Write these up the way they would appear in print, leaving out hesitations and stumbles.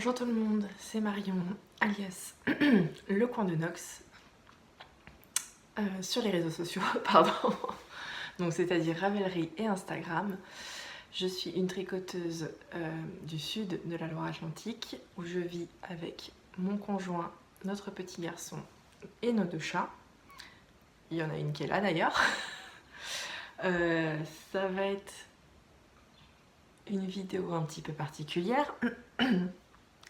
Bonjour tout le monde, c'est Marion, alias Le Coin de Nox, sur les réseaux sociaux, pardon, donc c'est-à-dire Ravelry et Instagram. Je suis une tricoteuse du sud de la Loire-Atlantique, où je vis avec mon conjoint, notre petit garçon et nos 2 chats. Il y en a une qui est là d'ailleurs. Ça va être une vidéo un petit peu particulière.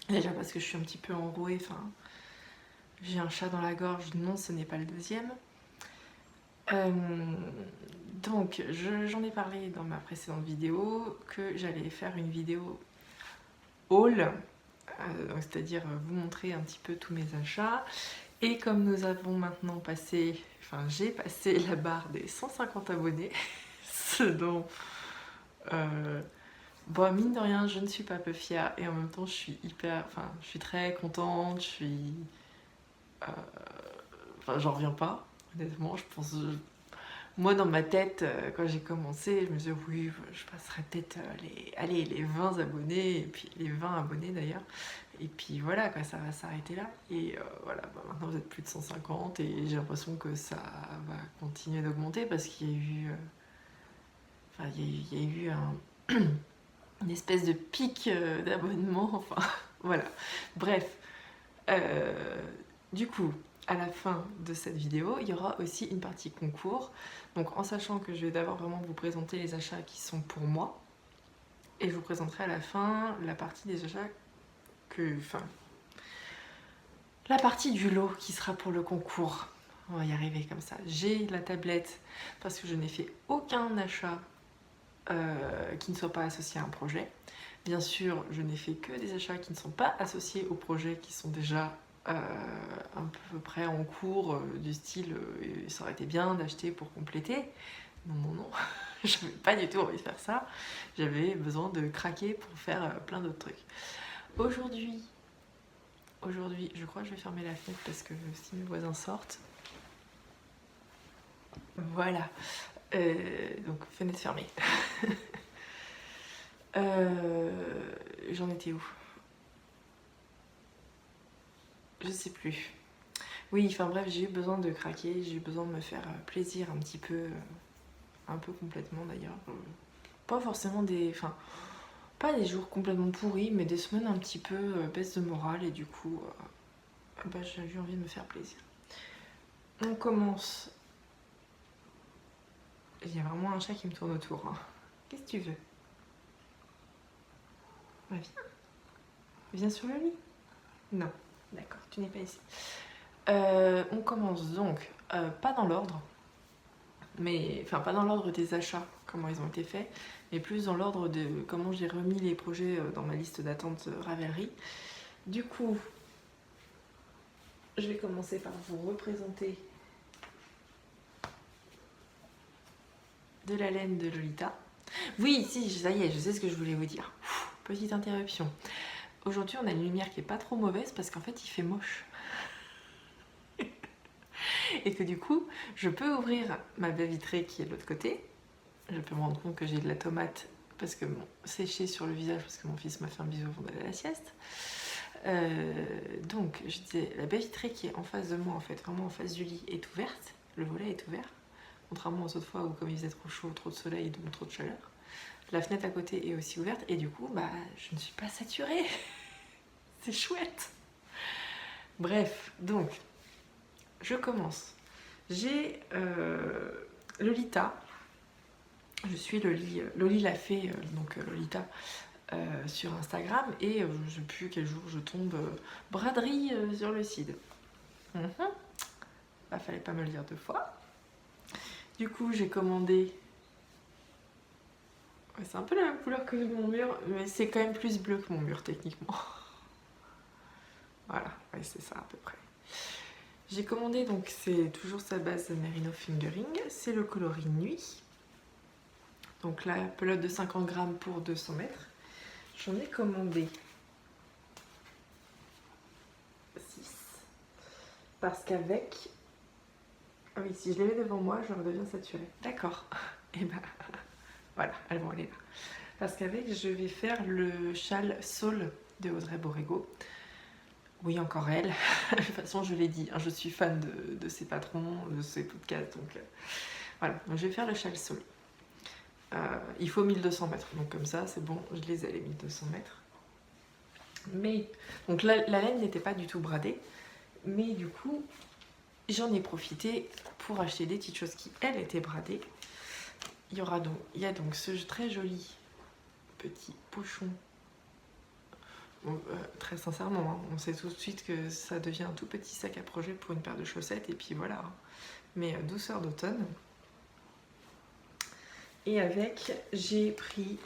Déjà parce que je suis un petit peu enrouée, enfin, j'ai un chat dans la gorge, non ce n'est pas le deuxième. Donc j'en ai parlé dans ma précédente vidéo que j'allais faire une vidéo haul, c'est-à-dire vous montrer un petit peu tous mes achats. Et comme nous avons maintenant passé, enfin j'ai passé la barre des 150 abonnés, ce dont... bon, mine de rien, je ne suis pas peu fière et en même temps, je suis je suis très contente. Enfin, j'en reviens pas, honnêtement. Je pense, moi, dans ma tête, quand j'ai commencé, je me disais oui, je passerai peut-être les 20 abonnés et puis les 20 abonnés d'ailleurs. Et puis voilà, quoi, ça va s'arrêter là. Et voilà, bah, maintenant vous êtes plus de 150 et j'ai l'impression que ça va continuer d'augmenter parce qu'il y a eu, il y a eu une espèce de pic d'abonnement, enfin voilà. Bref, du coup, à la fin de cette vidéo, il y aura aussi une partie concours. Donc en sachant que je vais d'abord vraiment vous présenter les achats qui sont pour moi, et je vous présenterai à la fin la partie des achats la partie du lot qui sera pour le concours. On va y arriver comme ça. J'ai la tablette parce que je n'ai fait aucun achat qui ne soit pas associé à un projet. Bien sûr, je n'ai fait que des achats qui ne sont pas associés au projet, qui sont déjà un peu près en cours, du style ça aurait été bien d'acheter pour compléter. Non, non, non, j'avais pas du tout envie de faire ça. J'avais besoin de craquer pour faire plein d'autres trucs. Aujourd'hui, je crois que je vais fermer la fenêtre parce que si mes voisins sortent. Voilà. Donc, fenêtre fermée. J'en étais où? Je sais plus. Oui, enfin bref, j'ai eu besoin de craquer, j'ai eu besoin de me faire plaisir un petit peu, un peu complètement d'ailleurs. Pas forcément enfin, pas des jours complètement pourris, mais des semaines un petit peu baisse de morale et du coup, bah, j'ai eu envie de me faire plaisir. On commence. Il y a vraiment un chat qui me tourne autour. Hein. Qu'est-ce que tu veux? Bah, viens. Viens sur le lit. Non, d'accord, tu n'es pas ici. On commence donc, pas dans l'ordre, mais enfin pas dans l'ordre des achats, comment ils ont été faits, mais plus dans l'ordre de comment j'ai remis les projets dans ma liste d'attente Ravelry. Du coup, je vais commencer par vous représenter de la laine de Lolita. Oui, si, ça y est, je sais ce que je voulais vous dire. Petite interruption. Aujourd'hui, on a une lumière qui est pas trop mauvaise parce qu'en fait, il fait moche. Et que du coup, je peux ouvrir ma baie vitrée qui est de l'autre côté. Je peux me rendre compte que j'ai de la tomate parce que séchée sur le visage parce que mon fils m'a fait un bisou avant d'aller à la sieste. Donc, je disais, la baie vitrée qui est en face de moi, en fait, vraiment en face du lit, est ouverte. Le volet est ouvert. Contrairement aux autres fois où, comme il faisait trop chaud, trop de soleil, donc trop de chaleur, la fenêtre à côté est aussi ouverte et du coup, bah, je ne suis pas saturée. C'est chouette. Bref, donc, je commence. J'ai Lolita. Je suis Loli l'a fait, donc Lolita, sur Instagram. Et je ne sais plus quel jour je tombe braderie sur le site. Bah, fallait pas me le dire 2 fois. Du coup, j'ai commandé... Ouais, c'est un peu la même couleur que mon mur, mais c'est quand même plus bleu que mon mur, techniquement. Voilà, ouais, c'est ça à peu près. J'ai commandé, donc c'est toujours sa base Merino Fingering, c'est le coloris nuit. Donc la pelote de 50 grammes pour 200 mètres. J'en ai commandé 6. Parce qu'avec... Ah oui, si je les mets devant moi, je redeviens saturée. D'accord. Et ben voilà, elles vont aller là. Parce qu'avec, je vais faire le châle Saule de Audrey Borrego. Oui, encore elle. De toute façon, je l'ai dit, hein, je suis fan de ses patrons, de ses podcasts. Donc voilà, donc, je vais faire le châle solo. Il faut 1200 mètres, donc comme ça, c'est bon, je les ai les 1200 mètres. Mais, donc la laine n'était pas du tout bradée, mais du coup, j'en ai profité pour acheter des petites choses qui, elles, étaient bradées. Il y a donc ce très joli petit pochon. Bon, très sincèrement, hein, on sait tout de suite que ça devient un tout petit sac à projet pour une paire de chaussettes, et puis voilà. Mais douceur d'automne. Et avec, j'ai pris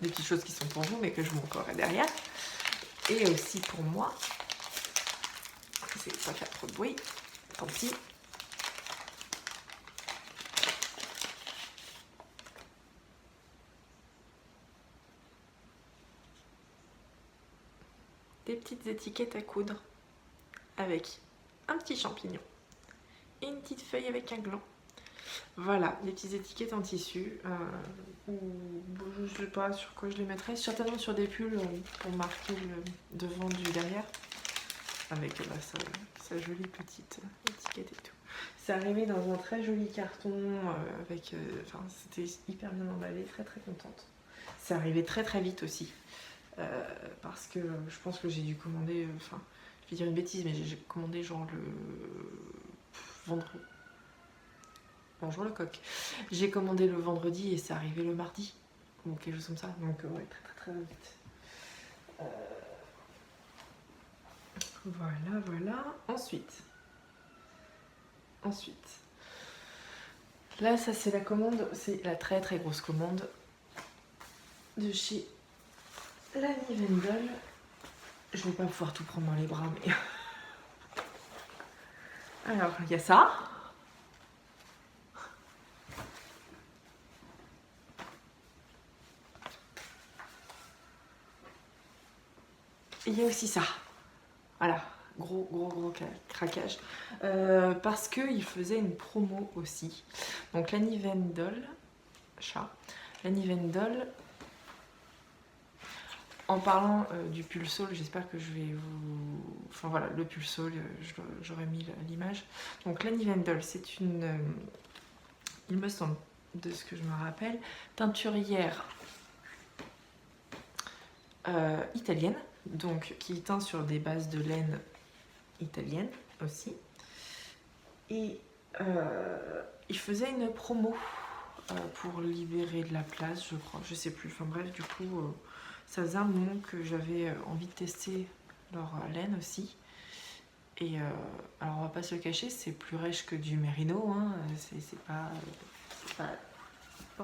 des petites choses qui sont pour vous, mais que je vous montrerai derrière. Et aussi pour moi, c'est pas faire trop de bruit, tant pis. Des petites étiquettes à coudre avec un petit champignon et une petite feuille avec un gland. Voilà, des petites étiquettes en tissu. Je sais pas sur quoi je les mettrais, certainement sur des pulls pour marquer le devant du derrière, avec sa jolie petite étiquette et tout. C'est arrivé dans un très joli carton, avec, c'était hyper bien emballé, très très contente. C'est arrivé très très vite aussi. Parce que je pense que j'ai dû commander, je vais dire une bêtise, mais j'ai commandé genre le vendredi. Bonjour le coq. J'ai commandé le vendredi et c'est arrivé le mardi, ou quelque chose comme ça. Donc ouais, très très très vite. Voilà. Ensuite, là ça c'est la commande, c'est la très très grosse commande de chez Lani Vendel. Je vais pas pouvoir tout prendre dans les bras, mais alors il y a ça. Il y a aussi ça. Voilà, gros craquage. Parce qu'il faisait une promo aussi. Donc Lani Vendel, Lani Vendel, en parlant du pull sole, j'espère que je vais vous... Enfin voilà, le pull sole, j'aurais mis l'image. Donc Lani Vendel, c'est une... il me semble, de ce que je me rappelle, teinturière italienne, donc qui teint sur des bases de laine italienne aussi. Et il faisait une promo pour libérer de la place, je crois, je sais plus. Enfin bref, du coup, ça faisait un moment que j'avais envie de tester leur laine aussi. Et alors on va pas se le cacher, c'est plus rêche que du mérino, hein. C'est pas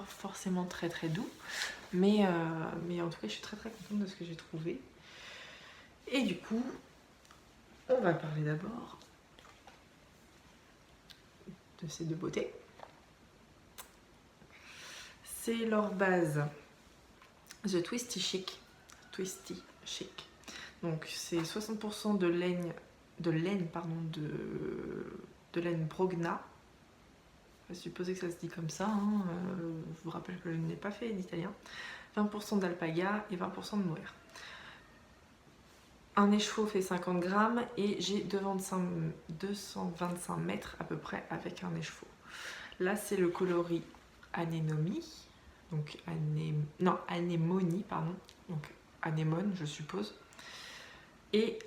forcément très très doux, mais en tout cas je suis très très contente de ce que j'ai trouvé. Et du coup, on va parler d'abord de ces deux beautés. C'est leur base The Twisty Chic. Donc c'est 60% de laine Brogna. Je vais supposer que ça se dit comme ça, hein. Je vous rappelle que je n'ai pas fait d'italien. 20% d'alpaga et 20% de mohair. Un écheveau fait 50 grammes et j'ai 225 mètres à peu près avec un écheveau. Là c'est le coloris anémonie, donc anémonie, pardon, donc anémone je suppose. Et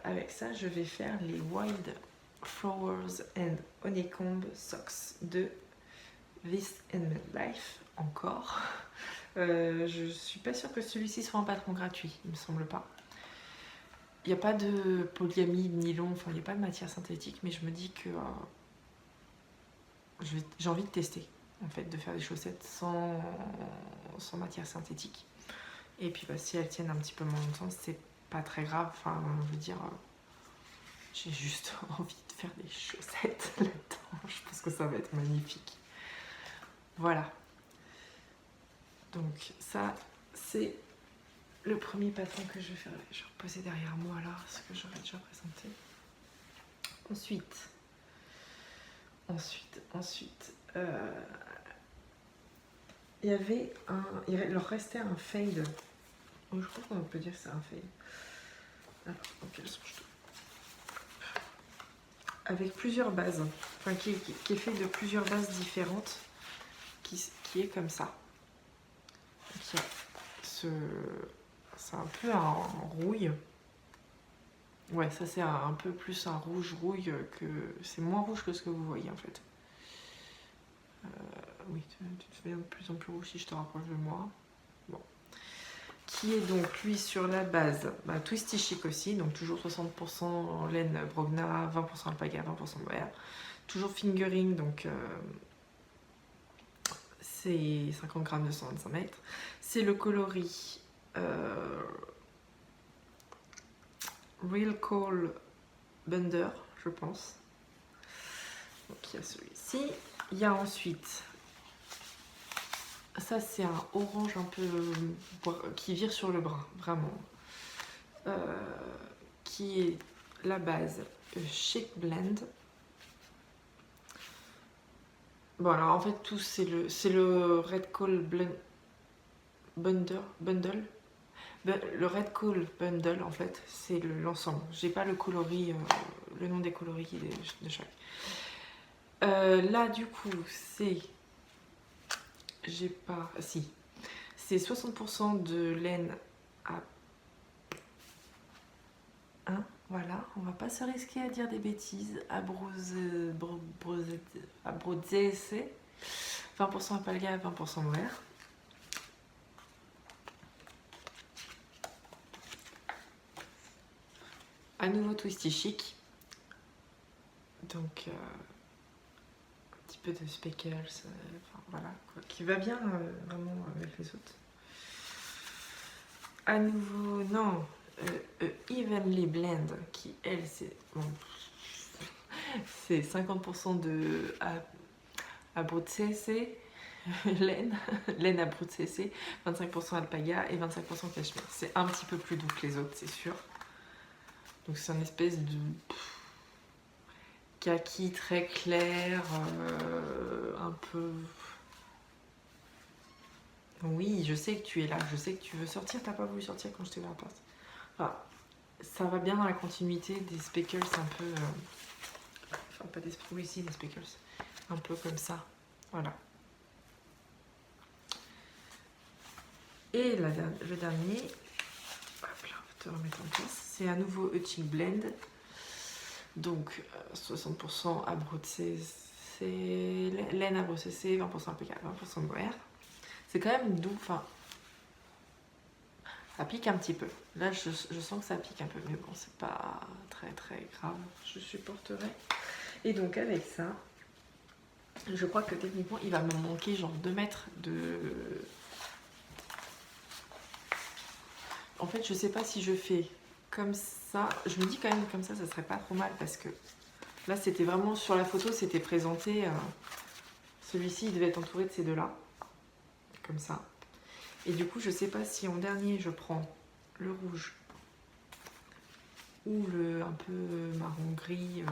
avec ça je vais faire les Wild Flowers and Honeycomb Socks de This Handmade Life, encore. Je suis pas sûre que celui-ci soit un patron gratuit, il me semble pas. Il n'y a pas de polyamide, nylon, enfin il n'y a pas de matière synthétique, mais je me dis que j'ai envie de tester, en fait, de faire des chaussettes sans matière synthétique. Et puis si elles tiennent un petit peu moins longtemps, c'est pas très grave, enfin je veux dire, j'ai juste envie de faire des chaussettes là-dedans. Je pense que ça va être magnifique. Voilà. Donc ça, c'est le premier patron que je vais faire. Je vais reposer derrière moi là, ce que j'aurais déjà présenté. Ensuite, il leur restait un fade je crois qu'on peut dire que c'est un fail. Alors, dans quel sens je te... Avec plusieurs bases, enfin qui est fait de plusieurs bases différentes, qui est comme ça. C'est un peu un rouille. Ouais, ça c'est un peu plus un rouge rouille que... C'est moins rouge que ce que vous voyez en fait. Oui, tu te deviens de plus en plus rouge si je te rapproche de moi. Bon. Qui est donc lui sur la base Twisty Chic aussi, donc toujours 60% laine Brogna, 20% alpaga, 20% mohair. Toujours fingering, donc c'est 50 grammes de 125 mètres. C'est le coloris Real Coal Bender, je pense. Donc il y a celui-ci. Il y a ensuite, ça c'est un orange un peu qui vire sur le brun, vraiment. Qui est la base Chic Blend. Bon alors en fait tout c'est le Red Coal Bundle. Le Red Coal Bundle en fait c'est l'ensemble. J'ai pas le coloris, le nom des coloris de chaque. Là du coup c'est... J'ai pas... Si. C'est 60% de laine à... Hein, voilà, on va pas se risquer à dire des bêtises. À Abruzzese. 20% alpaga, 20% mohair. À nouveau Twisty Chic. Donc... un petit peu de speckles, enfin, voilà, quoi, qui va bien vraiment avec les autres. À nouveau, non, Evenly Blend, qui elle, c'est bon, c'est 50% de Abruzzese, laine Abruzzese, 25% alpaga et 25% cachemire. C'est un petit peu plus doux que les autres, c'est sûr. Donc c'est une espèce de kaki très clair, un peu... Oui, je sais que tu es là, je sais que tu veux sortir, t'as pas voulu sortir quand je t'ai ouvert la porte. Enfin, ça va bien dans la continuité des speckles un peu... Enfin, pas des... Oui, si, des speckles. Un peu comme ça, voilà. Et le dernier, hop là, on va te remettre en place, c'est à nouveau Chic Blend. Donc, 60% Abruzzese, laine Abruzzese, 20% APK, 20% mohair. C'est quand même doux, enfin... Ça pique un petit peu. Là, je sens que ça pique un peu, mais bon, c'est pas très très grave. Je supporterai. Et donc, avec ça, je crois que techniquement, il va me manquer genre 2 mètres de... En fait, je sais pas si je fais comme ça. Je me dis quand même comme ça serait pas trop mal parce que là, c'était vraiment sur la photo, c'était présenté. Celui-ci, il devait être entouré de ces deux-là. Comme ça. Et du coup, je sais pas si en dernier, je prends le rouge ou le un peu marron gris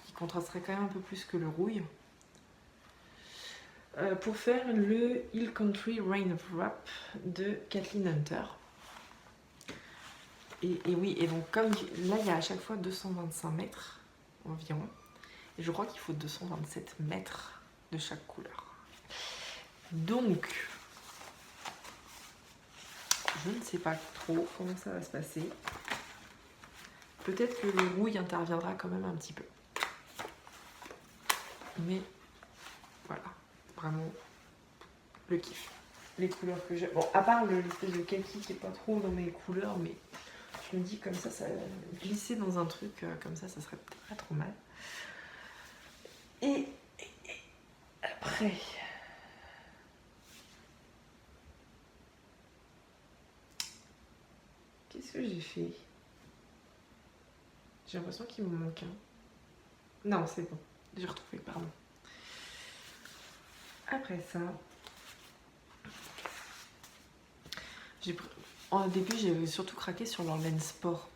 qui contrasterait quand même un peu plus que le rouille pour faire le Hill Country Rain Wrap de Kathleen Hunter. Et oui, et donc comme là, il y a à chaque fois 225 mètres environ. Et je crois qu'il faut 227 mètres de chaque couleur. Donc, je ne sais pas trop comment ça va se passer. Peut-être que le rouille interviendra quand même un petit peu. Mais voilà, vraiment le kiff. Les couleurs que j'ai. Bon, à part l'espèce de kaki qui est pas trop dans mes couleurs, mais je me dis comme ça glisser dans un truc comme ça serait peut-être pas trop mal. Et après... Qu'est-ce que j'ai fait? J'ai l'impression qu'il me manque un. Non, c'est bon. J'ai retrouvé, pardon. Après ça, au début, j'ai surtout craqué sur leur laine sport.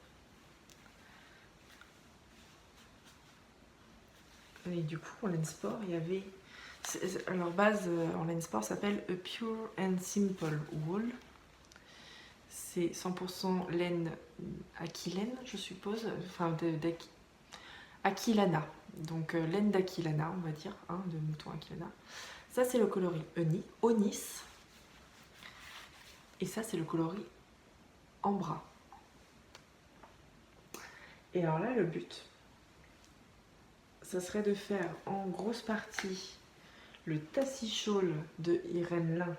Et du coup, en laine sport, il y avait Leur base en laine sport s'appelle A Pure and Simple Wool. C'est 100% laine aquilène, je suppose, enfin aquilana. Donc laine d'aquilana, on va dire, hein, de mouton aquilana. Ça, c'est le coloris Onis. Et ça, c'est le coloris Ambra. Et alors là, le but, ça serait de faire en grosse partie le tassichole de Irène Lin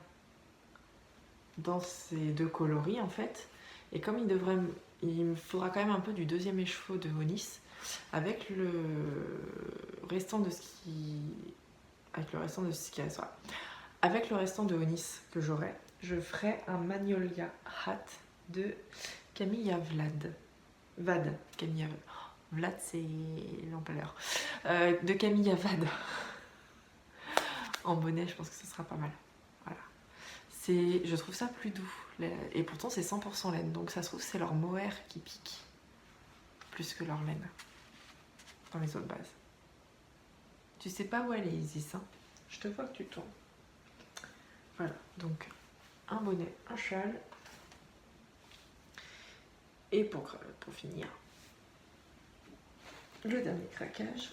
dans ces deux coloris en fait. Et comme il me faudra quand même un peu du deuxième écheveau de Onis avec le restant de ce qui restera. Avec le restant de Onis que j'aurai, je ferai un Magnolia Hat de Camilla Vade. Camilla Vlad, c'est l'empaleur. De Camilla Vade. En bonnet, je pense que ce sera pas mal. Voilà. Je trouve ça plus doux. Et pourtant, c'est 100% laine. Donc ça se trouve, c'est leur mohair qui pique. Plus que leur laine. Dans les autres bases. Tu sais pas où elle est, Isis, hein? Je te vois que tu tournes. Voilà. Donc, un bonnet, un châle. Et pour finir, le dernier craquage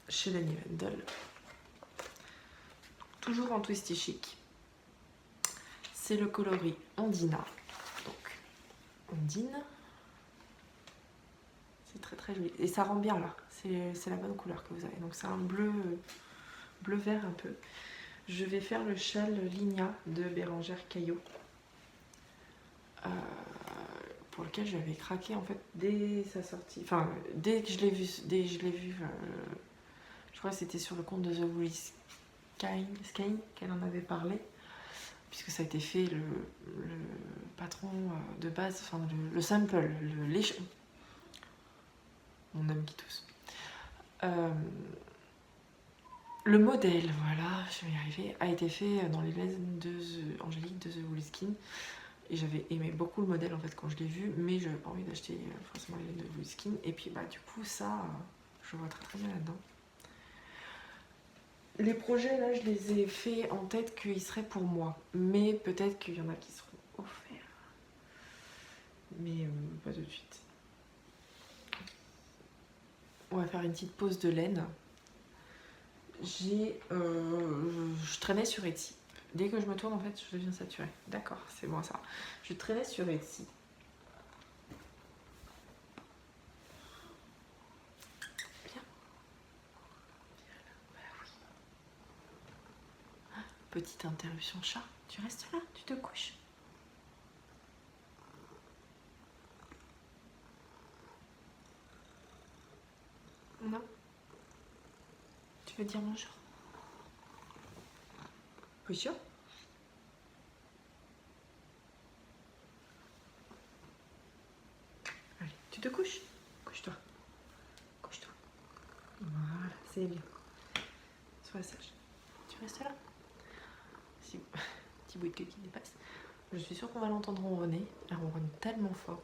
chez Lani Wendel. Toujours en twisty chic. C'est le coloris Ondina. Donc, Ondine. C'est très très joli. Et ça rend bien là. C'est la bonne couleur que vous avez. Donc c'est un bleu vert un peu. Je vais faire le châle Ligna de Bérangère Caillot. Pour lequel j'avais craqué en fait dès sa sortie. Enfin, dès que je l'ai vu. Je crois que c'était sur le compte de The Woolly Sky qu'elle en avait parlé. Puisque ça a été fait le patron de base, enfin le sample, mon homme qui tousse. Le modèle, voilà, je vais y arriver, a été fait dans les laines de Angélique de The Woolly Skin. Et j'avais aimé beaucoup le modèle en fait quand je l'ai vu, mais je n'avais pas envie d'acheter forcément les laines de Woolly Skin. Et puis bah du coup ça, je vois très très bien là-dedans. Les projets là, je les ai faits en tête qu'ils seraient pour moi, mais peut-être qu'il y en a qui seront offerts. Mais pas tout de suite. On va faire une petite pause de laine. Je traînais sur Etsy. Dès que je me tourne, en fait, je deviens saturée. D'accord, c'est bon ça. Je traînais sur Etsy. Bien. Bah oui. Petite interruption chat. Tu restes là, tu te couches. Non. Tu veux dire bonjour? Bonjour. Allez, tu te couches? Couche-toi. Couche-toi. Voilà, c'est bien. Sois sage. Tu restes là? Si... Petit bruit de queue qui dépasse. Je suis sûre qu'on va l'entendre ronronner. Elle ronronne tellement fort.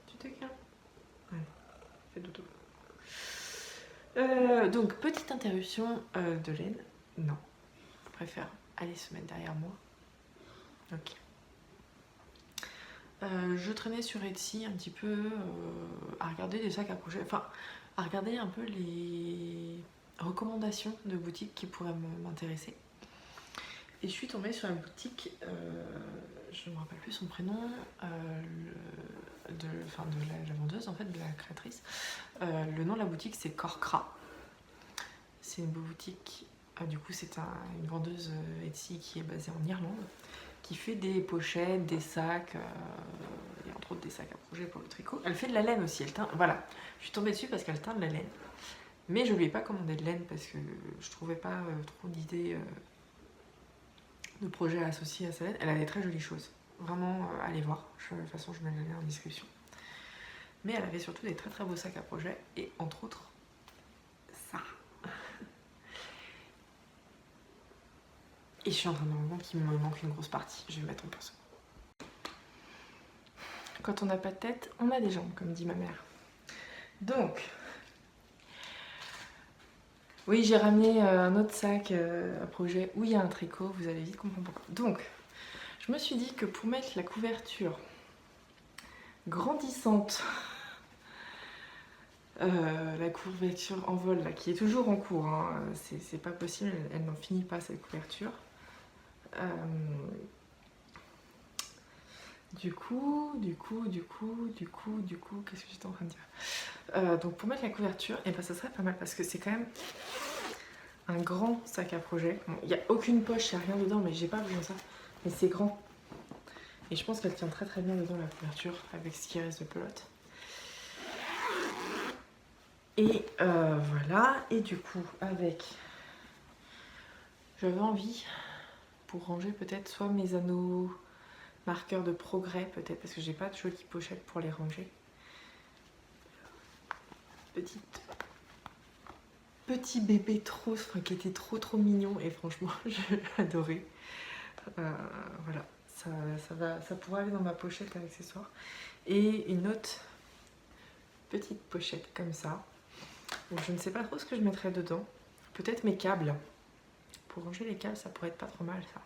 Tu te calmes? Allez, fais dodo. Donc, petite interruption de laine. Non, je préfère aller se mettre derrière moi. Ok. Je traînais sur Etsy un petit peu à regarder des sacs à coucher, enfin à regarder un peu les recommandations de boutiques qui pourraient m'intéresser. Et je suis tombée sur la boutique, je ne me rappelle plus son prénom, de la vendeuse en fait, de la créatrice. Le nom de la boutique c'est Corcra. C'est une boutique, du coup c'est une vendeuse Etsy qui est basée en Irlande, qui fait des pochettes, des sacs, et entre autres des sacs à projet pour le tricot. Elle fait de la laine aussi, voilà, je suis tombée dessus parce qu'elle teint de la laine. Mais je ne lui ai pas commandé de laine parce que je trouvais pas trop d'idées de projets associés à sa laine. Elle a des très jolies choses, vraiment allez voir, de toute façon je mets le lien en description. Mais elle avait surtout des très très beaux sacs à projet et entre autres ça. Et je suis en train de me rendre compte qu'il me manque une grosse partie. Je vais mettre en pinceau. Quand on n'a pas de tête, on a des jambes, comme dit ma mère. Donc, Oui, j'ai ramené un autre sac à projet où il y a un tricot, vous allez vite comprendre pourquoi. Donc, je me suis dit que pour mettre la couverture grandissante, la couverture en vol là, qui est toujours en cours, hein, c'est pas possible, elle n'en finit pas cette couverture. Du coup, qu'est-ce que j'étais en train de dire? Donc pour mettre la couverture, et ben ça serait pas mal parce que c'est quand même un grand sac à projet. Bon, il n'y a aucune poche, il n'y a rien dedans, mais j'ai pas besoin de ça. Mais c'est grand. Et je pense qu'elle tient très très bien dedans la couverture avec ce qui reste de pelote. Et voilà. Et du coup, avec. J'avais envie pour ranger peut-être soit mes anneaux marqueurs de progrès, peut-être parce que j'ai pas de jolies pochettes pour les ranger. Petit bébé trop, enfin, qui était trop mignon et franchement j'ai adoré. Voilà, ça pourrait aller dans ma pochette à accessoires. Et une autre petite pochette comme ça. Donc je ne sais pas trop ce que je mettrais dedans. Peut-être mes câbles. Pour ranger les câbles, ça pourrait être pas trop mal ça.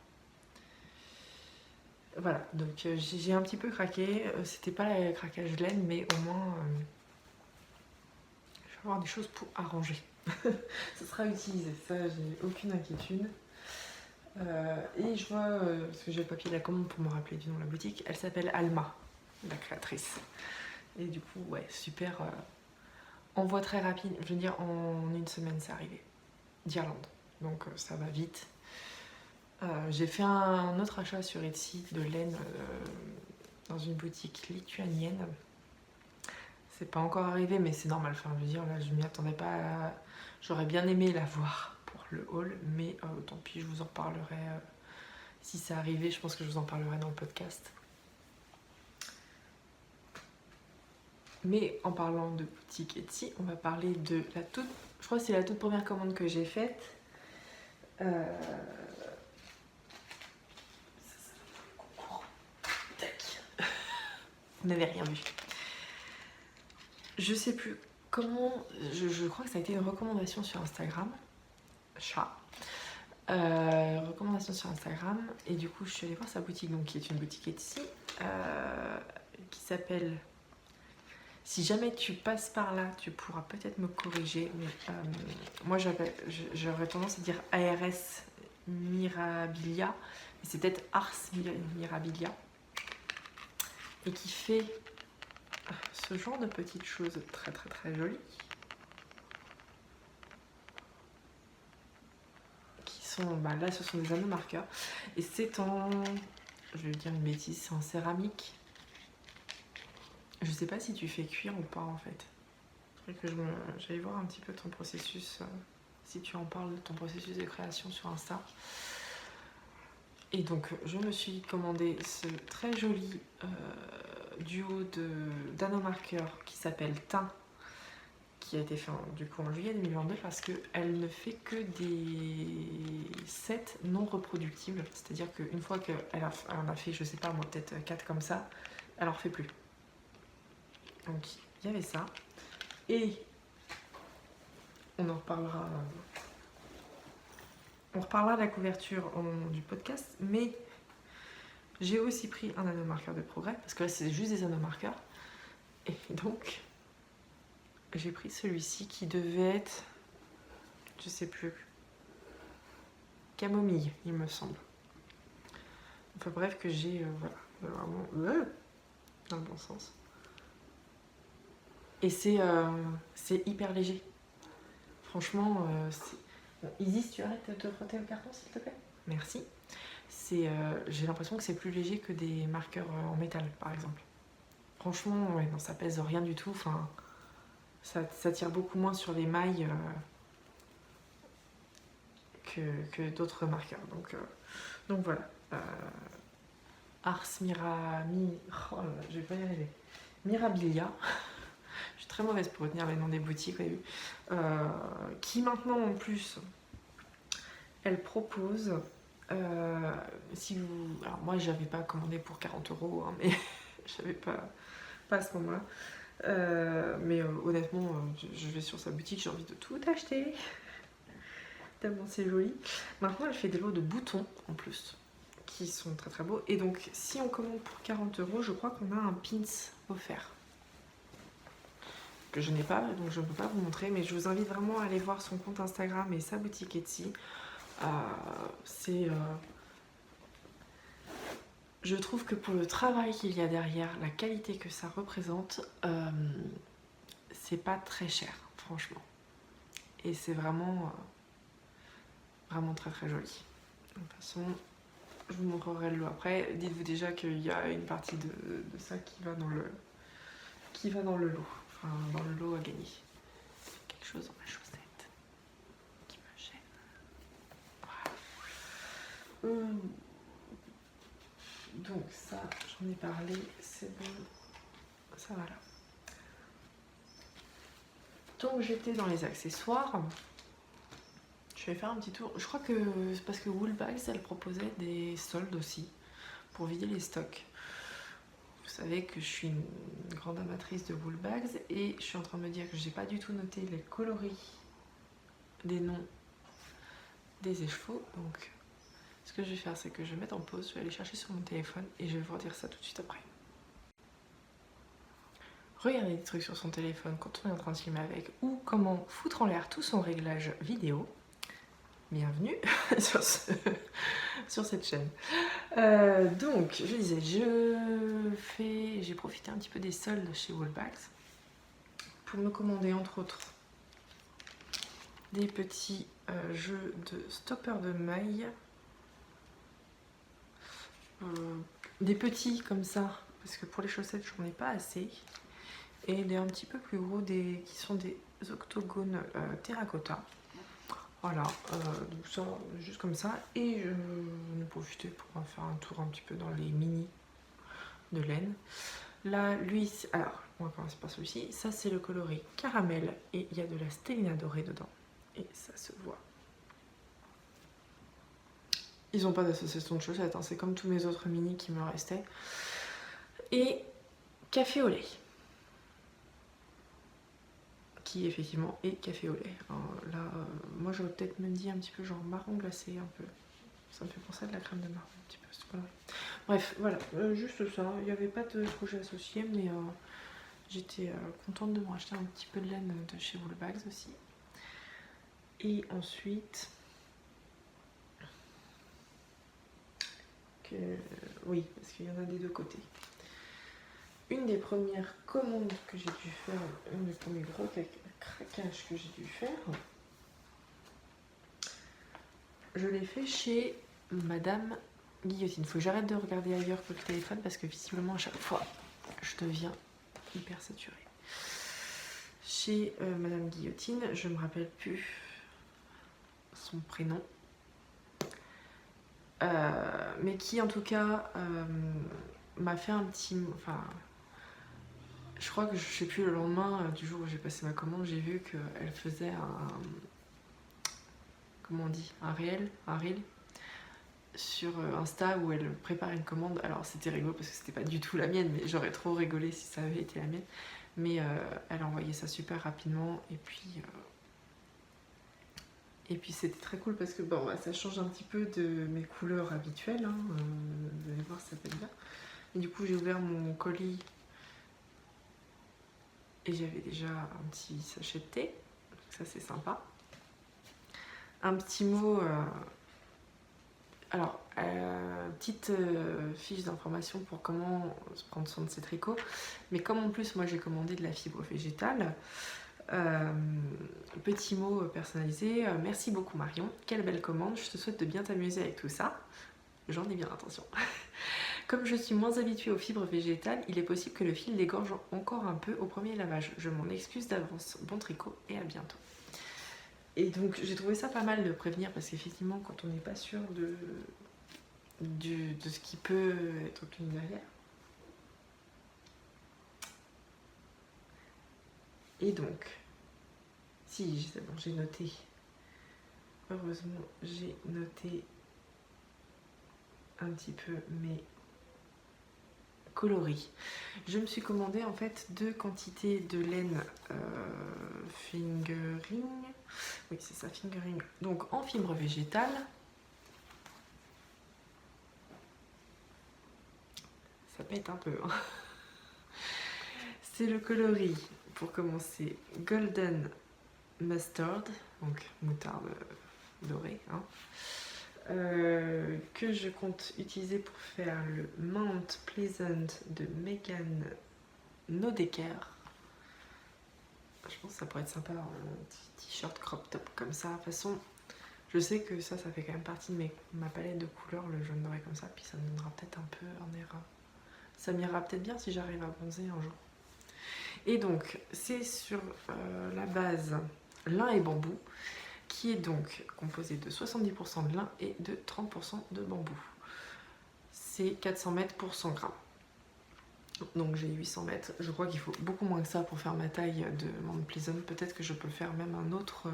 Voilà, donc j'ai un petit peu craqué. C'était pas le craquage laine, mais au moins je vais avoir des choses pour arranger. Ça sera utilisé, ça j'ai aucune inquiétude. Et je vois, parce que j'ai le papier de la commande pour me rappeler du nom de la boutique, elle s'appelle Alma, la créatrice. Et du coup, ouais, super. Envoi très rapide, je veux dire en une semaine c'est arrivé, d'Irlande. Donc ça va vite. J'ai fait un autre achat sur Etsy de laine dans une boutique lituanienne. C'est pas encore arrivé, mais c'est normal. Enfin, je veux dire, là, je m'y attendais pas. J'aurais bien aimé la voir pour le haul, mais tant pis, je vous en parlerai. Si c'est arrivé, je pense que je vous en parlerai dans le podcast. Mais en parlant de boutique Etsy, on va parler de la toute. Je crois que c'est la toute première commande que j'ai faite. Tac. Vous n'avez rien vu. Je sais plus comment. Je crois que ça a été une recommandation sur Instagram. Chat. Recommandation sur Instagram. Et du coup, je suis allée voir sa boutique, donc qui est une boutique Etsy, qui s'appelle. Si jamais tu passes par là, tu pourras peut-être me corriger. Mais moi, j'aurais tendance à dire ARS Mirabilia, mais c'est peut-être Ars Mirabilia, et qui fait ce genre de petites choses très très très jolies, qui sont, bah là, ce sont des anneaux marqueurs, et c'est en, je vais dire une bêtise, c'est en céramique. Je sais pas si tu fais cuire ou pas en fait. Il faudrait que j'aille voir un petit peu ton processus, si tu en parles de ton processus de création sur Insta. Et donc je me suis commandé ce très joli duo d'anneaux marqueurs qui s'appelle Teint, qui a été fait du coup en juillet 2022 parce qu'elle ne fait que des sets non reproductibles. C'est-à-dire qu'une fois qu'elle en a fait, je sais pas moi, peut-être 4 comme ça, elle en refait plus. Donc il y avait ça. Et on en reparlera. On reparlera de la couverture du podcast, mais j'ai aussi pris un anneau marqueur de progrès, parce que là c'est juste des anneaux marqueurs. Et donc, j'ai pris celui-ci qui devait être, je sais plus, camomille, il me semble. Enfin bref, que j'ai, voilà, vraiment, dans le bon sens. Et c'est hyper léger. Franchement, bon, Isis, tu arrêtes de te frotter le carton, s'il te plaît? Merci. J'ai l'impression que c'est plus léger que des marqueurs en métal, par exemple. Franchement, ouais, non, ça pèse rien du tout. Enfin, ça tire beaucoup moins sur les mailles que d'autres marqueurs. Donc voilà. Ars oh là là, je vais pas y arriver. Mirabilia. Je suis très mauvaise pour retenir les noms des boutiques au début. Qui maintenant en plus, elle propose. Si vous, alors moi j'avais pas commandé pour 40 €, hein, mais j'avais pas à ce moment-là. Mais honnêtement, je vais sur sa boutique, j'ai envie de tout acheter. tellement c'est joli. Maintenant elle fait des lots de boutons en plus qui sont très très beaux. Et donc si on commande pour 40 €, je crois qu'on a un pins offert. Que je n'ai pas, donc je ne peux pas vous montrer, mais je vous invite vraiment à aller voir son compte Instagram et sa boutique Etsy. Je trouve que pour le travail qu'il y a derrière, la qualité que ça représente, c'est pas très cher, franchement. Et c'est vraiment, vraiment très très joli. De toute façon, je vous montrerai le lot après. Dites-vous déjà qu'il y a une partie de ça qui va dans le lot. Enfin, dans le lot à gagner. Quelque chose dans ma chaussette qui me gêne. Voilà. Donc ça, j'en ai parlé, c'est bon. Ça va là. Donc j'étais dans les accessoires. Je vais faire un petit tour. Je crois que c'est parce que Woolbags, elle proposait des soldes aussi pour vider les stocks. Vous savez que je suis une grande amatrice de Woolbags et je suis en train de me dire que j'ai pas du tout noté les coloris des noms des écheveaux. Donc ce que je vais faire, c'est que je vais mettre en pause, je vais aller chercher sur mon téléphone et je vais vous dire ça tout de suite après. Regarder des trucs sur son téléphone quand on est en train de filmer avec, ou comment foutre en l'air tout son réglage vidéo. Bienvenue sur cette chaîne. Donc, je disais, j'ai profité un petit peu des soldes chez Woolbags pour me commander entre autres des petits jeux de stopper de mailles, des petits comme ça, parce que pour les chaussettes, j'en ai pas assez. Et des un petit peu plus gros qui sont des octogones terracotta. Voilà, donc ça, juste comme ça. Et j'en ai profité pour faire un tour un petit peu dans les mini de laine. Là, lui, alors, on va commencer par celui-ci. Ça, c'est le coloris caramel et il y a de la stellina dorée dedans. Et ça se voit. Ils n'ont pas d'association de chaussettes, hein. C'est comme tous mes autres mini qui me restaient. Et café au lait. Qui effectivement est café au lait. Alors là, moi j'aurais peut-être même dit un petit peu genre marron glacé un peu. Ça me fait penser à de la crème de marron un petit peu. Bref, voilà, juste ça. Il n'y avait pas de projet associé, mais j'étais contente de me racheter un petit peu de laine de chez Woolbags aussi. Et ensuite, oui, parce qu'il y en a des deux côtés. Une des premières commandes que j'ai dû faire, un des premiers gros craquages que j'ai dû faire, je l'ai fait chez Madame Guillotine. Faut que j'arrête de regarder ailleurs que le téléphone parce que visiblement à chaque fois je deviens hyper saturée. Chez Madame Guillotine, je me rappelle plus son prénom, mais qui en tout cas m'a fait un petit... Enfin, je crois que je sais plus, le lendemain du jour où j'ai passé ma commande, j'ai vu qu'elle faisait comment on dit, un reel sur Insta où elle prépare une commande. Alors c'était rigolo parce que c'était pas du tout la mienne, mais j'aurais trop rigolé si ça avait été la mienne. Mais elle a envoyé ça super rapidement et puis c'était très cool parce que bon, bah, ça change un petit peu de mes couleurs habituelles, hein, vous allez voir, ça peut être bien. Et du coup j'ai ouvert mon colis et j'avais déjà un petit sachet de thé, donc ça c'est sympa. Un petit mot, alors petite fiche d'information pour comment se prendre soin de ses tricots, mais comme en plus moi j'ai commandé de la fibre végétale, petit mot personnalisé, merci beaucoup Marion, quelle belle commande, je te souhaite de bien t'amuser avec tout ça, j'en ai bien l'intention. Comme je suis moins habituée aux fibres végétales, il est possible que le fil dégorge encore un peu au premier lavage, je m'en excuse d'avance, bon tricot et à bientôt. Et donc j'ai trouvé ça pas mal de prévenir parce qu'effectivement quand on n'est pas sûr de ce qui peut être obtenu derrière. Et donc, si c'est bon, j'ai noté. Heureusement, j'ai noté un petit peu mes coloris. Je me suis commandé en fait 2 quantités de laine fingering. Oui, c'est ça, fingering. Donc en fibre végétale. Ça pète un peu. Hein. C'est le coloris, pour commencer, Golden Mustard, donc moutarde dorée, hein, que je compte utiliser pour faire le Mount Pleasant de Megan Nodecker. Je pense que ça pourrait être sympa, un petit t-shirt crop top comme ça. De toute façon, je sais que ça fait quand même partie de ma palette de couleurs, le jaune doré comme ça, puis ça me donnera peut-être un peu un air. Ça m'ira peut-être bien si j'arrive à bronzer un jour. Et donc, c'est sur la base lin et bambou, qui est donc composé de 70% de lin et de 30% de bambou. C'est 400 mètres pour 100 grammes. Donc j'ai 800 mètres. Je crois qu'il faut beaucoup moins que ça pour faire ma taille de Mount Pleasant. Peut-être que je peux faire même un autre...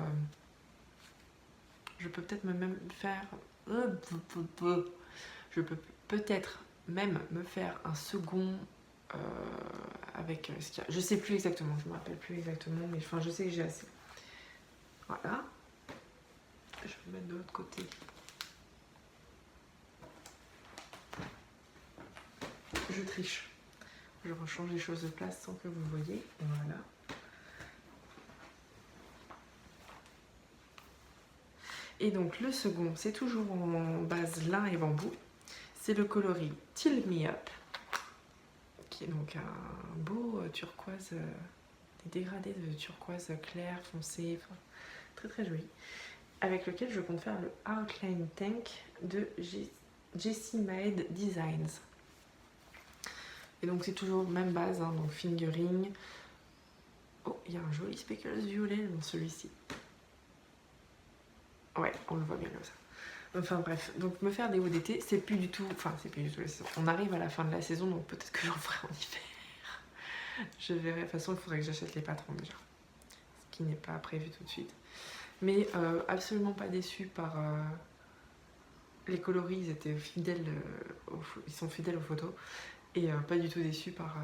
je peux peut-être même faire... Je peux peut-être même me faire un second... avec ce qu'il y a. Je sais plus exactement, je me rappelle plus exactement, mais enfin je sais que j'ai assez. Voilà. Je vais le mettre de l'autre côté. Je triche. Je rechange les choses de place sans que vous voyez. Voilà. Et donc le second, c'est toujours en base lin et bambou. C'est le coloris Till Me Up, qui est donc un beau turquoise, des dégradés de turquoise clair, foncé, enfin, très très joli, avec lequel je compte faire le Outline Tank de Jessie Made Designs. Et donc c'est toujours même base, hein, donc fingering. Oh, il y a un joli speckles violet dans celui-ci. Ouais, on le voit bien comme ça. Enfin bref, donc me faire des hauts d'été, c'est plus du tout... Enfin, c'est plus du tout la saison. On arrive à la fin de la saison, donc peut-être que j'en ferai en hiver. Je verrai. De toute façon, il faudrait que j'achète les patrons déjà. Ce qui n'est pas prévu tout de suite. Mais absolument pas déçue par... les coloris, ils étaient fidèles, ils sont fidèles aux photos. Et pas du tout déçue par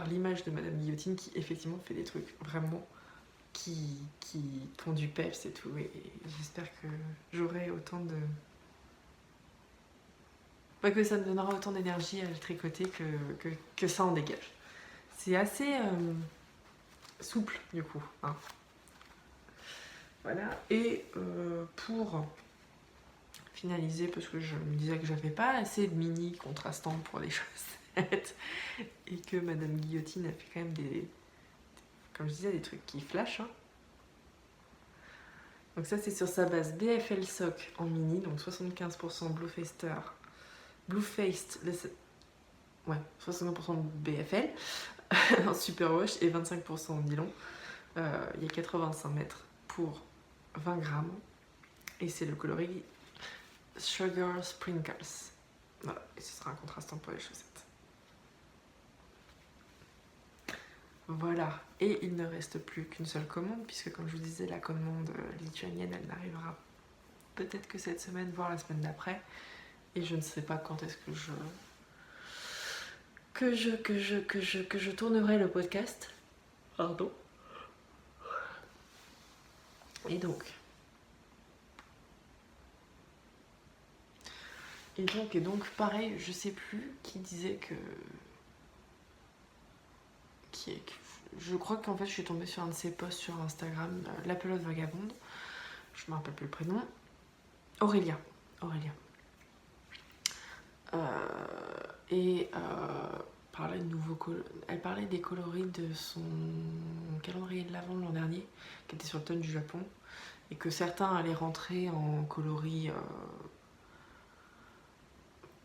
l'image de Madame Guillotine qui effectivement fait des trucs vraiment qui font du peps et tout. Et j'espère que j'aurai autant de... Pas que ça me donnera autant d'énergie à le tricoter que ça en dégage. C'est assez souple du coup. Hein. Voilà. Et pour finaliser, parce que je me disais que j'avais pas assez de mini contrastants pour les chaussettes et que Madame Guillotine a fait quand même des, comme je disais, des trucs qui flashent. Hein. Donc ça c'est sur sa base BFL Sock en mini, donc 75% Bluefaced, ouais, 65% BFL en super wash et 25% en nylon. Il y a 85 mètres pour 20 grammes et c'est le coloris Sugar Sprinkles. Voilà, et ce sera un contrastant pour les chaussettes. Voilà, et il ne reste plus qu'une seule commande, puisque comme je vous disais, la commande lituanienne, elle n'arrivera peut-être que cette semaine, voire la semaine d'après, et je ne sais pas quand est-ce que je tournerai le podcast. Pardon. Et donc, pareil, je sais plus qui disait que... Je crois qu'en fait je suis tombée sur un de ses posts sur Instagram, la pelote vagabonde, je me rappelle plus le prénom, Aurélia. Elle parlait des coloris de son calendrier de l'Avent de l'an dernier, qui était sur le thème du Japon, et que certains allaient rentrer en coloris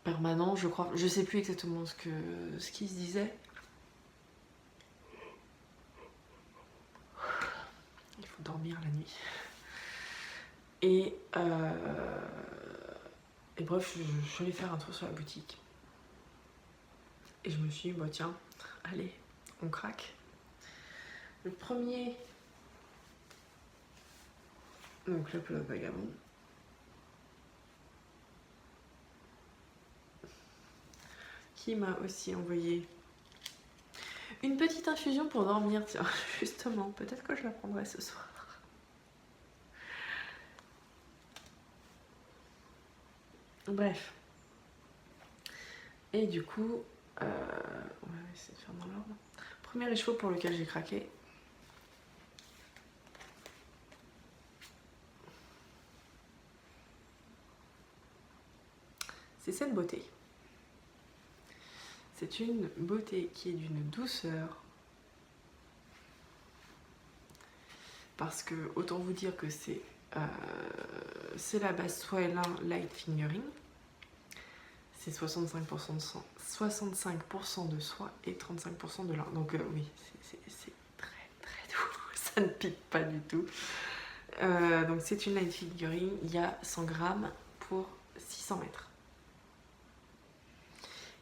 permanent, je crois. Je sais plus exactement ce qu'il se disait. Il faut dormir la nuit. Et bref, je suis allée faire un tour sur la boutique. Et je me suis dit, bah tiens, allez, on craque. Le premier, donc le pelote vagabond. qui m'a aussi envoyé une petite infusion pour dormir. Tiens, justement, peut-être que je la prendrai ce soir. Bref. Et du coup, on va essayer de faire dans l'ordre. Premier écheveau pour lequel j'ai craqué. C'est cette beauté. C'est une beauté qui est d'une douceur. Parce que, autant vous dire que c'est la base Soilin Light Fingering. C'est 65% de soie, 65% de soie et 35% de lin. Donc oui, c'est très très doux. Ça ne pique pas du tout. Donc c'est une light figurine. Il y a 100 grammes pour 600 mètres.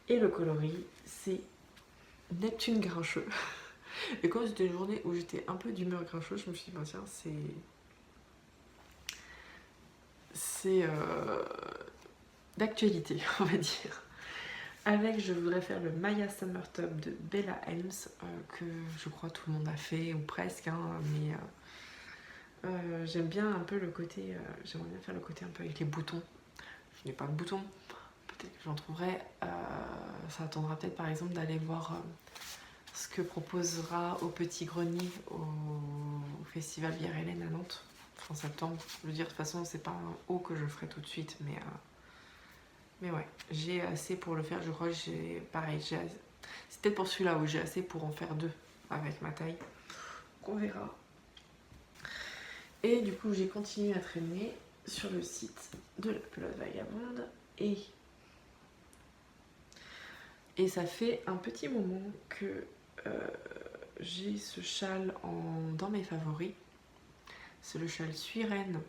Et le coloris, c'est Neptune grincheux. Et quand c'était une journée où j'étais un peu d'humeur grincheuse, je me suis dit, bah, tiens, c'est d'actualité, on va dire. Avec, je voudrais faire le Maya Summer Tub de Bella Helms, que je crois tout le monde a fait, ou presque, hein, mais j'aime bien un peu le côté, j'aimerais bien faire le côté un peu avec les boutons. Je n'ai pas de boutons, peut-être que j'en trouverai. Ça attendra peut-être par exemple d'aller voir ce que proposera au Petit Grenier au Festival Bière Hélène à Nantes, fin septembre. Je veux dire, de toute façon, c'est pas un haut que je ferai tout de suite, mais ouais, j'ai assez pour le faire. Je crois que j'ai, pareil, c'est peut-être pour celui-là où j'ai assez pour en faire 2 avec ma taille. On verra. Et du coup, j'ai continué à traîner sur le site de la pelote vagabonde et ça fait un petit moment que j'ai ce châle dans mes favoris. C'est le châle Suirène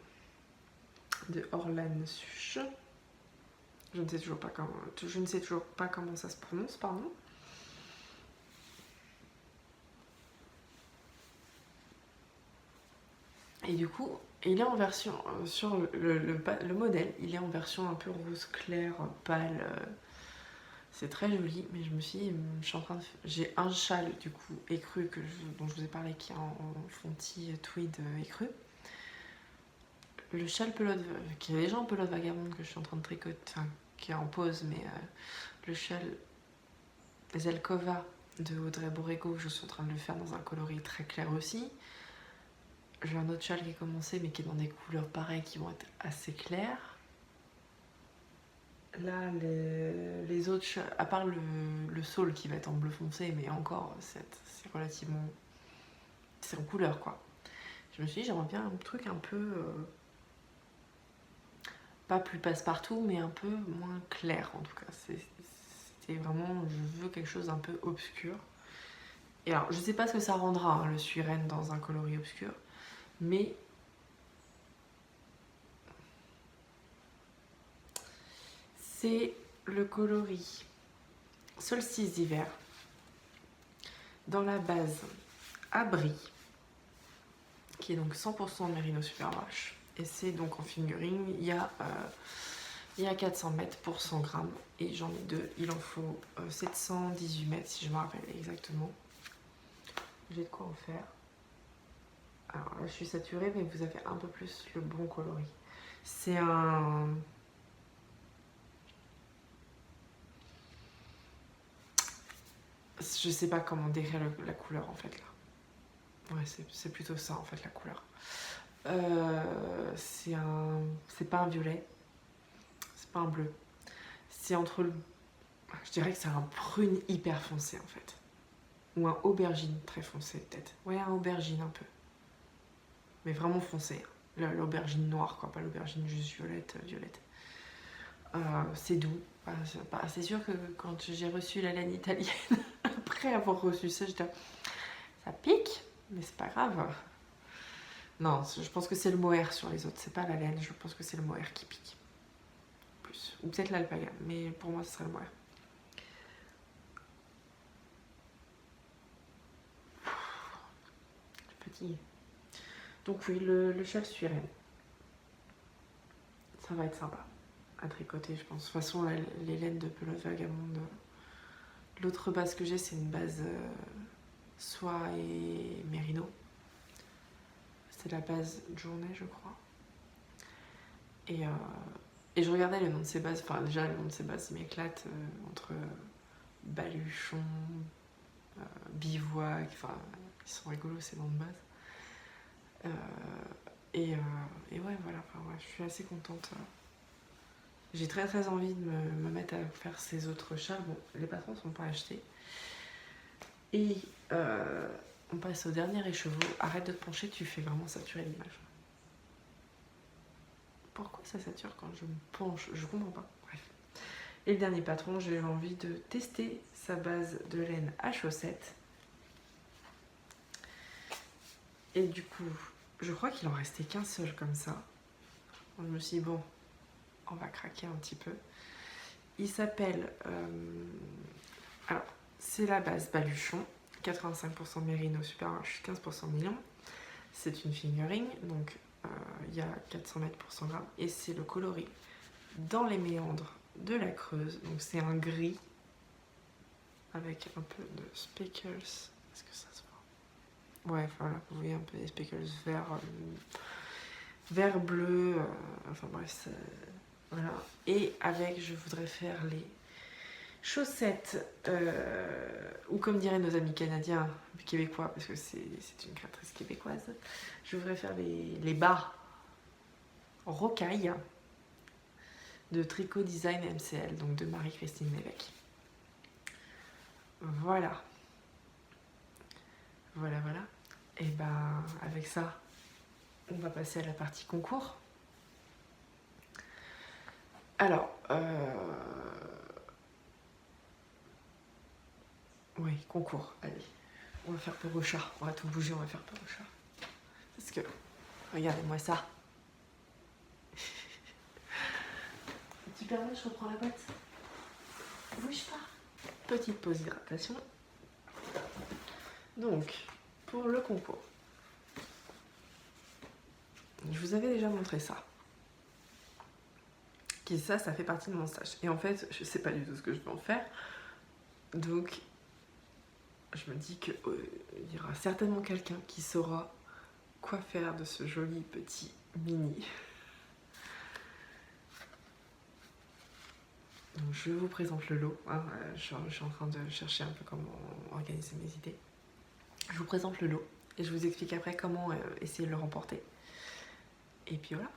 de Orlan Suche. Je ne sais toujours pas comment ça se prononce, pardon. Et du coup, il est en version, sur le modèle, il est en version un peu rose clair, pâle. C'est très joli, mais je me suis dit, j'ai un châle du coup écru dont je vous ai parlé qui est en fonti tweed écru. Le châle pelote, qui est déjà en pelote vagabonde que je suis en train de tricoter, enfin qui est en pause, mais le châle Zelkova de Audrey Borrego, je suis en train de le faire dans un coloris très clair aussi. J'ai un autre châle qui est commencé, mais qui est dans des couleurs pareilles qui vont être assez claires. Là, les autres châles, à part le saule qui va être en bleu foncé, mais encore, c'est relativement... c'est en couleur, quoi. Je me suis dit, j'aimerais bien un truc un peu... pas plus passe-partout, mais un peu moins clair, en tout cas. C'était vraiment... je veux quelque chose d'un peu obscur. Et alors, je sais pas ce que ça rendra, hein, le Suirène dans un coloris obscur, mais... c'est le coloris Solstice d'hiver dans la base Abri, qui est donc 100% Merino Superwash. Et c'est donc en fingering, il y a 400 mètres pour 100 grammes. Et j'en ai 2, il en faut 718 mètres si je me rappelle exactement. J'ai de quoi en faire. Alors là je suis saturée, mais vous avez un peu plus le bon coloris. C'est un... je sais pas comment décrire la couleur en fait là. Ouais, c'est plutôt ça en fait la couleur. C'est pas un violet, c'est pas un bleu. C'est entre le... je dirais que c'est un prune hyper foncé en fait. Ou un aubergine très foncé peut-être. Ouais, un aubergine un peu. Mais vraiment foncé. L'aubergine noire quoi, pas l'aubergine juste violette. C'est doux. C'est sûr que quand j'ai reçu la laine italienne, après avoir reçu ça, j'étais... ça pique, mais c'est pas grave. Non, je pense que c'est le mohair sur les autres, c'est pas la laine, je pense que c'est le mohair qui pique. Plus. Ou peut-être l'alpaga, mais pour moi ce serait le mohair. Je suis fatiguée. Donc oui, le châle Suirène. Ça va être sympa à tricoter, je pense. De toute façon, les laines de pelote vagabonde, L'autre base que j'ai, c'est une base soie et mérino. C'est la base de journée, je crois. Et je regardais le nom de ces bases, enfin déjà le nom de ces bases m'éclate entre baluchon, bivouac, enfin ils sont rigolos ces noms de base. Et ouais, voilà, enfin, ouais, je suis assez contente. J'ai très envie de me mettre à faire ces autres chats. Bon, les patrons sont pas achetés. Et on passe au dernier écheveau. Arrête de te pencher, tu fais vraiment saturer l'image. Pourquoi ça sature quand je me penche? Je comprends pas. Bref. Et le dernier patron, j'ai eu envie de tester sa base de laine à chaussettes. Et du coup, je crois qu'il en restait qu'un seul comme ça. Je me suis dit, bon, on va craquer un petit peu. Il s'appelle... alors, c'est la base baluchon. 85% mérino, super rush, 15% nylon. C'est une fingering, donc il y a 400 mètres pour 100 grammes. Et c'est le coloris dans les méandres de la Creuse. Donc c'est un gris avec un peu de speckles. Est-ce que ça se voit? Ouais, voilà, vous voyez un peu des speckles vert bleu. Enfin bref, voilà. Et avec, je voudrais faire les chaussettes, ou comme diraient nos amis canadiens, québécois, parce que c'est une créatrice québécoise, je voudrais faire les bas rocaille de Tricot Design MCL, donc de Marie-Christine Lévesque. Voilà. Voilà. Et ben avec ça, on va passer à la partie concours. Alors, oui, concours, allez. On va faire peur au chat, on va tout bouger, on va faire peur au chat. Parce que, regardez-moi ça. Tu permets, je reprends la boîte. Bouge pas. Petite pause hydratation. Donc, pour le concours, je vous avais déjà montré ça. Ça fait partie de mon stage. Et en fait, je sais pas du tout ce que je vais en faire. Donc, je me dis qu'il y aura certainement quelqu'un qui saura quoi faire de ce joli petit mini. Donc, je vous présente le lot. Hein. Je suis en train de chercher un peu comment organiser mes idées. Je vous présente le lot et je vous explique après comment essayer de le remporter. Et puis voilà.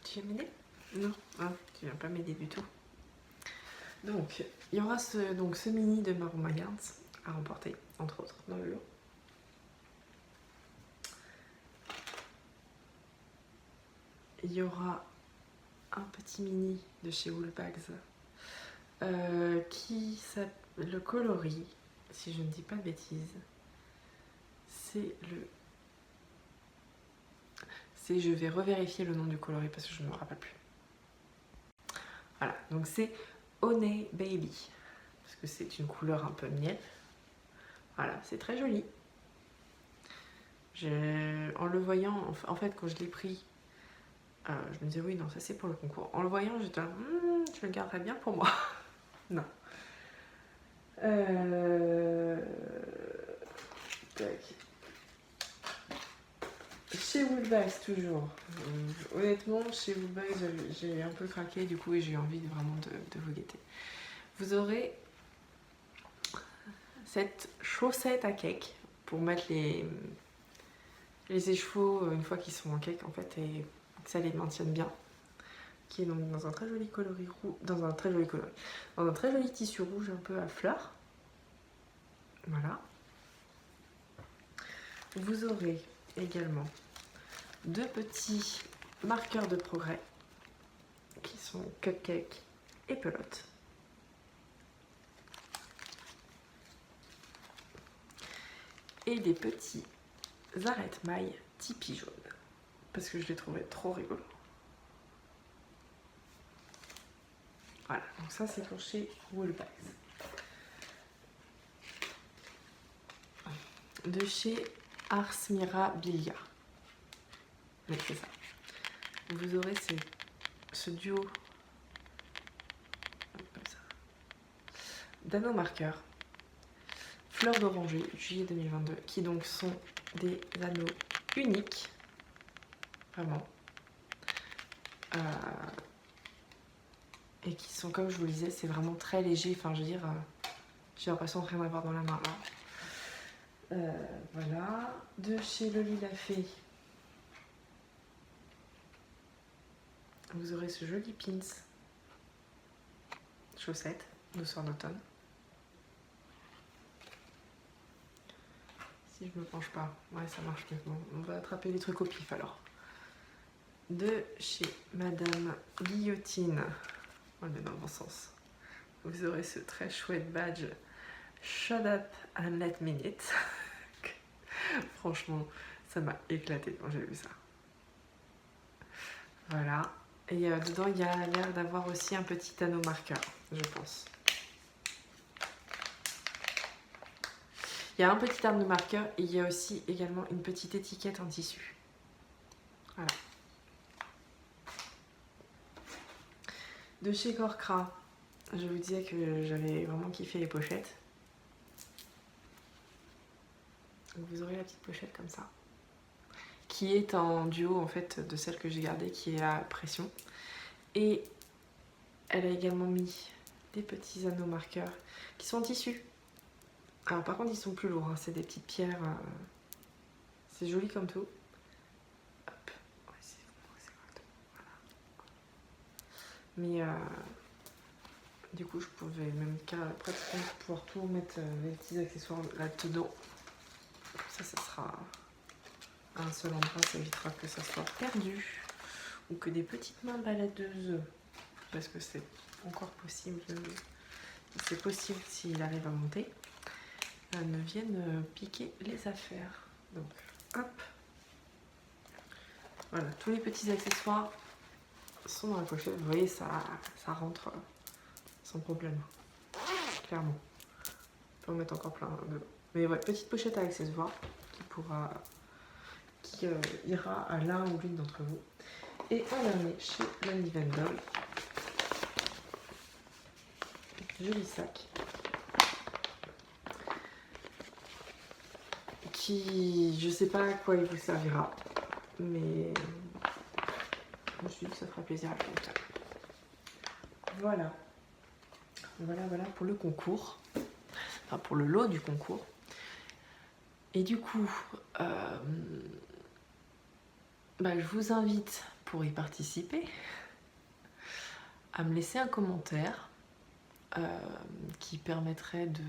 Tu viens m'aider? Non, hein, tu viens pas m'aider du tout. Donc, il y aura ce mini de Maroon Maillards à remporter, entre autres, dans le lot. Il y aura un petit mini de chez Woolbags qui s'appelle le coloris, si je ne dis pas de bêtises. Je vais revérifier le nom du coloris parce que je ne me rappelle plus. Voilà, donc c'est Honey Baby, parce que c'est une couleur un peu miel. Voilà, c'est très joli. En le voyant, en fait, quand je l'ai pris, je me disais oui, non, ça c'est pour le concours. En le voyant, j'étais là, je le garderai bien pour moi. Non. Tac. Chez Woolbags toujours. Honnêtement, chez Woolbags, j'ai un peu craqué du coup et j'ai envie vraiment de vous guetter. Vous aurez cette chaussette à cake pour mettre les écheveaux une fois qu'ils sont en cake en fait et que ça les maintienne bien. Qui est donc dans un très joli coloris rouge, dans un très joli tissu rouge un peu à fleurs. Voilà. Vous aurez également deux petits marqueurs de progrès qui sont Cupcake et Pelote. Et des petits arrête-mailles Tipeee jaune parce que je les trouvais trop rigolos. Voilà, donc ça c'est pour chez Woolbags. De chez Ars Mirabilia. Oui, c'est ça. Vous aurez ces ce duo comme ça, d'anneaux marqueurs Fleur d'Oranger, juillet 2022, qui donc sont des anneaux uniques, vraiment, et qui sont, comme je vous le disais, c'est vraiment très léger, enfin je veux dire, j'ai l'impression de rien avoir dans la main là. Voilà, de chez Loli la Fée, vous aurez ce joli pins, chaussette, de soir d'automne. Si je me penche pas, ouais ça marche mieux. Bon, on va attraper les trucs au pif alors. De chez Madame Guillotine, on le met dans le bon sens. Vous aurez ce très chouette badge Shut up and let me knit. Franchement, ça m'a éclaté quand j'ai vu ça. Voilà. Et dedans, il y a l'air d'avoir aussi un petit anneau marqueur, je pense. Il y a un petit anneau marqueur et il y a aussi également une petite étiquette en tissu. Voilà. De chez Corcra, je vous disais que j'avais vraiment kiffé les pochettes. Donc vous aurez la petite pochette comme ça, qui est en duo en fait de celle que j'ai gardée, qui est à pression. Et elle a également mis des petits anneaux marqueurs qui sont en tissu. Alors par contre ils sont plus lourds, hein, c'est des petites pierres, c'est joli comme tout. Hop, on va essayer de vous montrer ça correctement. Voilà. Mais du coup je pouvais même pratiquement pouvoir tout mettre les petits accessoires là-dedans. Ça sera à un seul endroit, ça évitera que ça soit perdu ou que des petites mains baladeuses, parce que c'est encore possible, c'est possible s'il arrive à monter, ne viennent piquer les affaires. Donc hop, voilà, tous les petits accessoires sont dans la pochette. Vous voyez, ça rentre sans problème, clairement. On peut en mettre encore plein dedans. Mais ouais, petite pochette à accessoires qui ira à l'un ou l'une d'entre vous. Et un dernier chez Lani Vendôme. Joli sac. Qui, je sais pas à quoi il vous servira, mais je me suis dit que ça fera plaisir à quelqu'un. Voilà. Voilà pour le concours. Enfin, pour le lot du concours. Et du coup, je vous invite, pour y participer, à me laisser un commentaire qui permettrait de...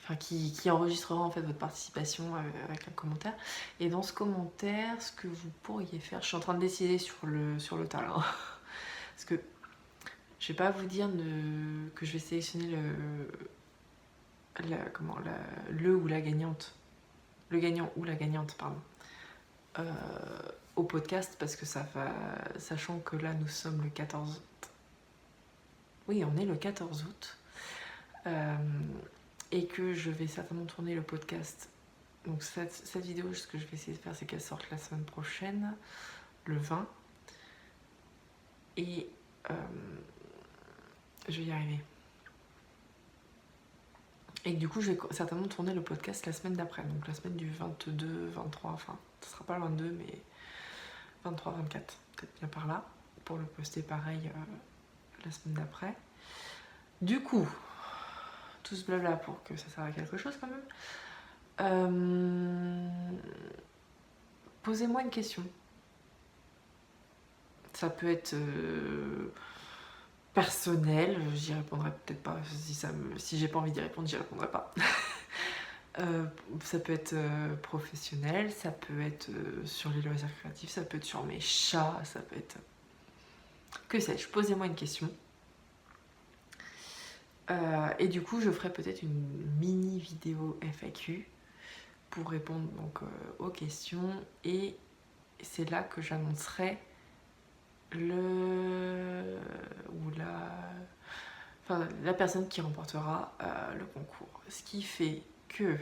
Enfin, qui enregistrera en fait votre participation avec un commentaire. Et dans ce commentaire, ce que vous pourriez faire, je suis en train de décider sur le tas là, parce que je vais pas vous dire que je vais sélectionner le ou la gagnante, le gagnant ou la gagnante, pardon, au podcast, parce que ça va, sachant que là nous sommes le 14 août. Oui, on est le 14 août. Et que je vais certainement tourner le podcast. Donc cette vidéo, ce que je vais essayer de faire, c'est qu'elle sorte la semaine prochaine, le 20. Et je vais y arriver. Et du coup, je vais certainement tourner le podcast la semaine d'après. Donc la semaine du 22, 23, enfin, ce sera pas le 22, mais 23, 24, peut-être bien par là, pour le poster pareil la semaine d'après. Du coup, tout ce blabla pour que ça serve à quelque chose quand même. Posez-moi une question. Ça peut être personnel, j'y répondrai peut-être pas. Si j'ai pas envie d'y répondre, j'y répondrai pas. Ça peut être professionnel, ça peut être sur les loisirs créatifs, ça peut être sur mes chats, ça peut être... Que sais-je, posez-moi une question. Et du coup, je ferai peut-être une mini vidéo FAQ pour répondre donc aux questions. Et c'est là que j'annoncerai la personne qui remportera le concours. Ce qui fait que,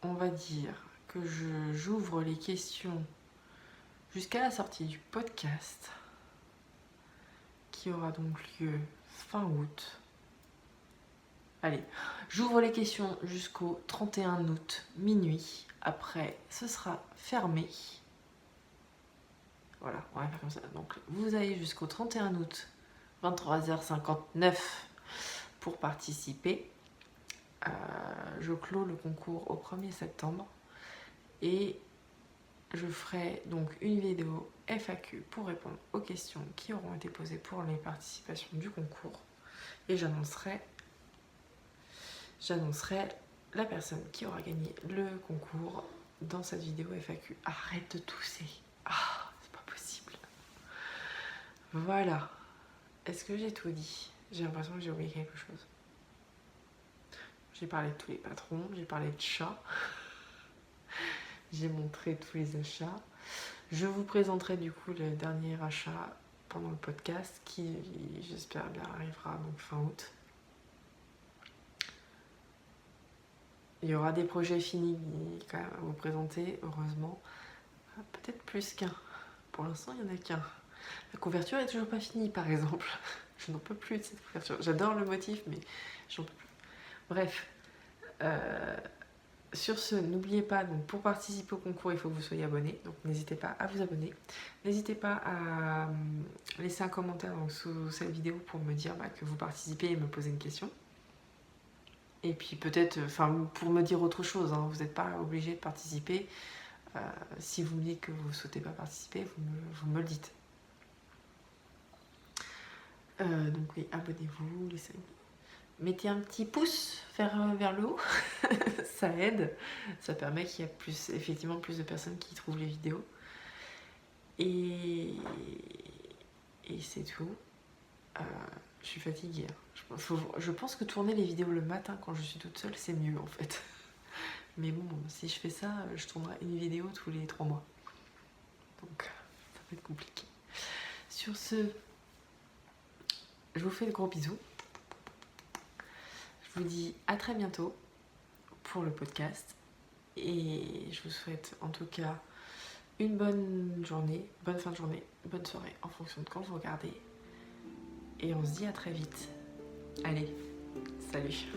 on va dire que j'ouvre les questions jusqu'à la sortie du podcast qui aura donc lieu fin août. Allez, j'ouvre les questions jusqu'au 31 août minuit. Après, ce sera fermé. Voilà, on va faire comme ça. Donc, vous avez jusqu'au 31 août, 23h59 pour participer. Je clôt le concours au 1er septembre et je ferai donc une vidéo FAQ pour répondre aux questions qui auront été posées pour les participations du concours et j'annoncerai la personne qui aura gagné le concours dans cette vidéo FAQ. Arrête de tousser. Ah, c'est pas possible. Voilà. Est-ce que j'ai tout dit? J'ai l'impression que j'ai oublié quelque chose. J'ai parlé de tous les patrons, j'ai parlé de chats, j'ai montré tous les achats. Je vous présenterai du coup le dernier achat pendant le podcast qui, j'espère bien, arrivera donc fin août. Il y aura des projets finis quand même à vous présenter, heureusement. Peut-être plus qu'un. Pour l'instant, il n'y en a qu'un. La couverture est toujours pas finie, par exemple. Je n'en peux plus de cette couverture. J'adore le motif, mais j'en peux plus. Bref. Sur ce, n'oubliez pas, donc pour participer au concours, il faut que vous soyez abonné. Donc n'hésitez pas à vous abonner. N'hésitez pas à laisser un commentaire donc, sous cette vidéo pour me dire que vous participez et me poser une question. Et puis peut-être, pour me dire autre chose, hein, vous n'êtes pas obligé de participer. Si vous me dites que vous ne souhaitez pas participer, vous me le dites. Donc oui, abonnez-vous, mettez un petit pouce vers le haut, ça aide, ça permet qu'il y ait effectivement plus de personnes qui trouvent les vidéos. Et c'est tout. Je suis fatiguée. Je pense que tourner les vidéos le matin quand je suis toute seule, c'est mieux en fait. Mais bon, si je fais ça, je tournerai une vidéo tous les 3 mois. Donc, ça va être compliqué. Sur ce, je vous fais de gros bisous. Je vous dis à très bientôt pour le podcast. Et je vous souhaite en tout cas une bonne journée, bonne fin de journée, bonne soirée en fonction de quand vous regardez. Et on se dit à très vite. Allez, salut!